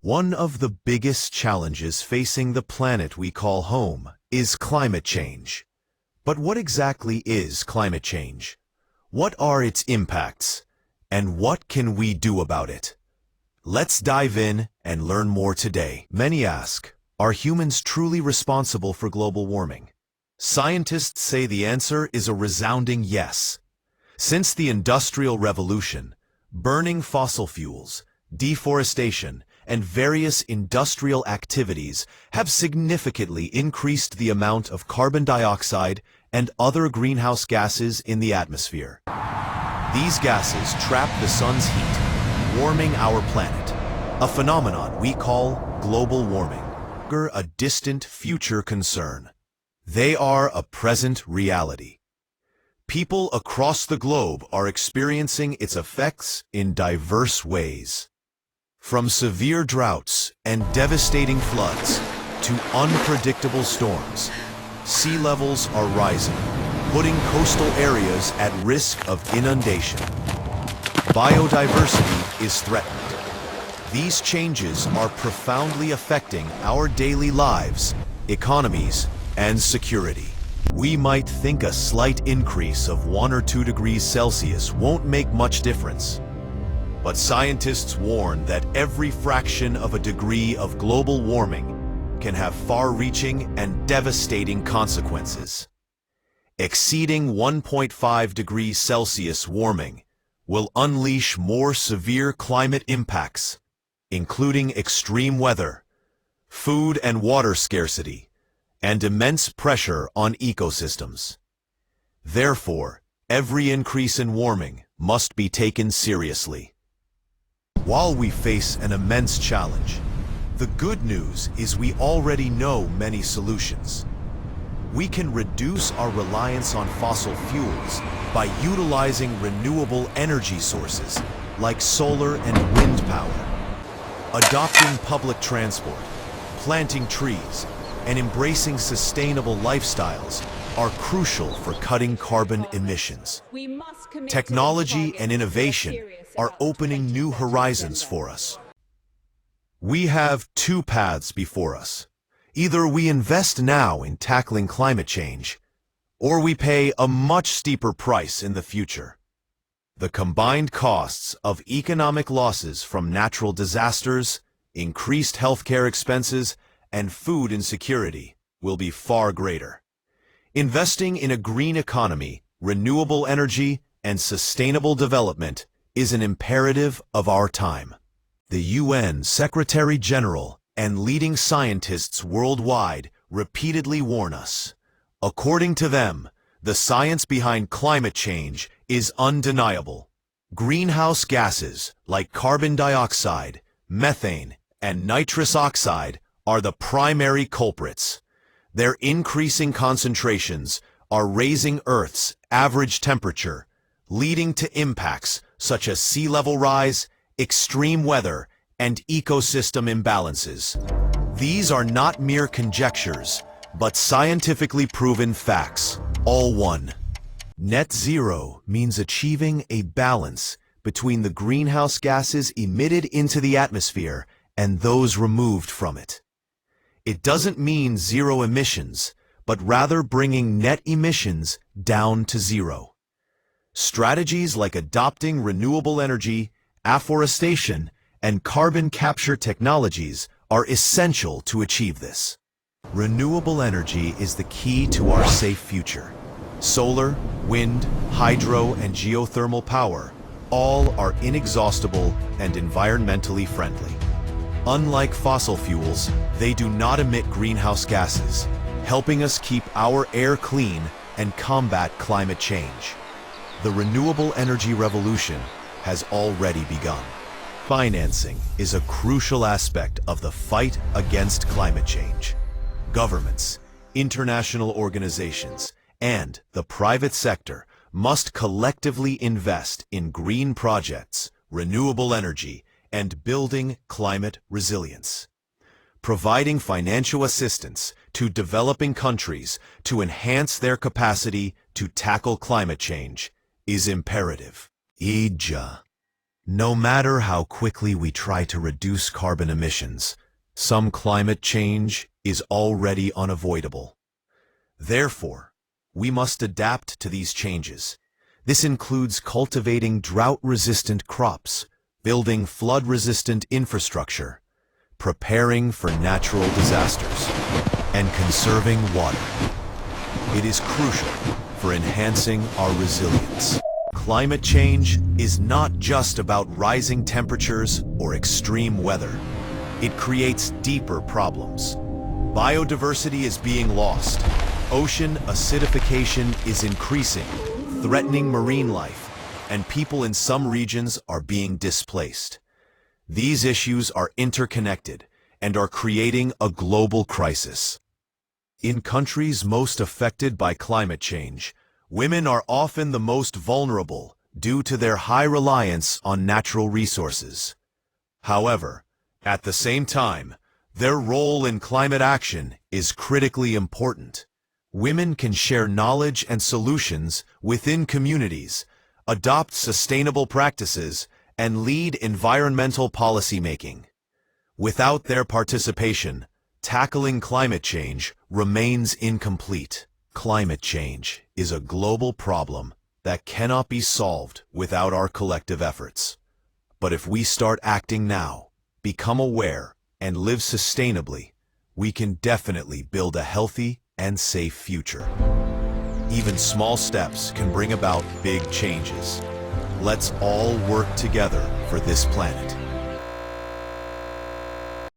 One of the biggest challenges facing the planet we call home is climate change. But what exactly is climate change? What are its impacts? And what can we do about it? Let's dive in and learn more today. Many ask, are humans truly responsible for global warming? Scientists say the answer is a resounding yes. Since the Industrial Revolution, burning fossil fuels, deforestation, and various industrial activities have significantly increased the amount of carbon dioxide and other greenhouse gases in the atmosphere. These gases trap the sun's heat, warming our planet, a phenomenon we call global warming, a distant future concern. They are a present reality. People across the globe are experiencing its effects in diverse ways. From severe droughts and devastating floods to unpredictable storms, sea levels are rising, putting coastal areas at risk of inundation. Biodiversity is threatened. These changes are profoundly affecting our daily lives, economies, and security. We might think a slight increase of 1 or 2 degrees Celsius won't make much difference. But scientists warn that every fraction of a degree of global warming can have far-reaching and devastating consequences. Exceeding 1.5 degrees Celsius warming will unleash more severe climate impacts, including extreme weather, food and water scarcity, and immense pressure on ecosystems. Therefore, every increase in warming must be taken seriously. While we face an immense challenge, the good news is we already know many solutions. We can reduce our reliance on fossil fuels by utilizing renewable energy sources like solar and wind power. Adopting public transport, planting trees, and embracing sustainable lifestyles are crucial for cutting carbon emissions. Technology and innovation are opening new horizons for us. We have 2 paths before us. Either we invest now in tackling climate change, or we pay a much steeper price in the future. The combined costs of economic losses from natural disasters, increased healthcare expenses, and food insecurity will be far greater. Investing in a green economy, renewable energy, and sustainable development is an imperative of our time. The UN Secretary General and leading scientists worldwide repeatedly warn us. According to them, the science behind climate change is undeniable. Greenhouse gases like carbon dioxide, methane, and nitrous oxide are the primary culprits. Their increasing concentrations are raising Earth's average temperature, leading to impacts such as sea level rise, extreme weather, and ecosystem imbalances. These are not mere conjectures, but scientifically proven facts. All one. Net zero means achieving a balance between the greenhouse gases emitted into the atmosphere and those removed from it. It doesn't mean zero emissions, but rather bringing net emissions down to zero. Strategies like adopting renewable energy, afforestation, and carbon capture technologies are essential to achieve this. Renewable energy is the key to our safe future. Solar, wind, hydro, and geothermal power all are inexhaustible and environmentally friendly. Unlike fossil fuels, they do not emit greenhouse gases, helping us keep our air clean and combat climate change. The renewable energy revolution has already begun. Financing is a crucial aspect of the fight against climate change. Governments, international organizations, and the private sector must collectively invest in green projects, renewable energy, and building climate resilience. Providing financial assistance to developing countries to enhance their capacity to tackle climate change is imperative. Ija. No matter how quickly we try to reduce carbon emissions, some climate change is already unavoidable. Therefore, we must adapt to these changes. This includes cultivating drought-resistant crops, building flood-resistant infrastructure, preparing for natural disasters, and conserving water. It is crucial for enhancing our resilience. Climate change is not just about rising temperatures or extreme weather. It creates deeper problems. Biodiversity is being lost. Ocean acidification is increasing, threatening marine life, and people in some regions are being displaced. These issues are interconnected and are creating a global crisis. In countries most affected by climate change, women are often the most vulnerable due to their high reliance on natural resources. However, at the same time, their role in climate action is critically important. Women can share knowledge and solutions within communities, adopt sustainable practices, and lead environmental policymaking. Without their participation, tackling climate change remains incomplete. Climate change is a global problem that cannot be solved without our collective efforts. But if we start acting now, become aware, and live sustainably, we can definitely build a healthy and safe future. Even small steps can bring about big changes. Let's all work together for this planet.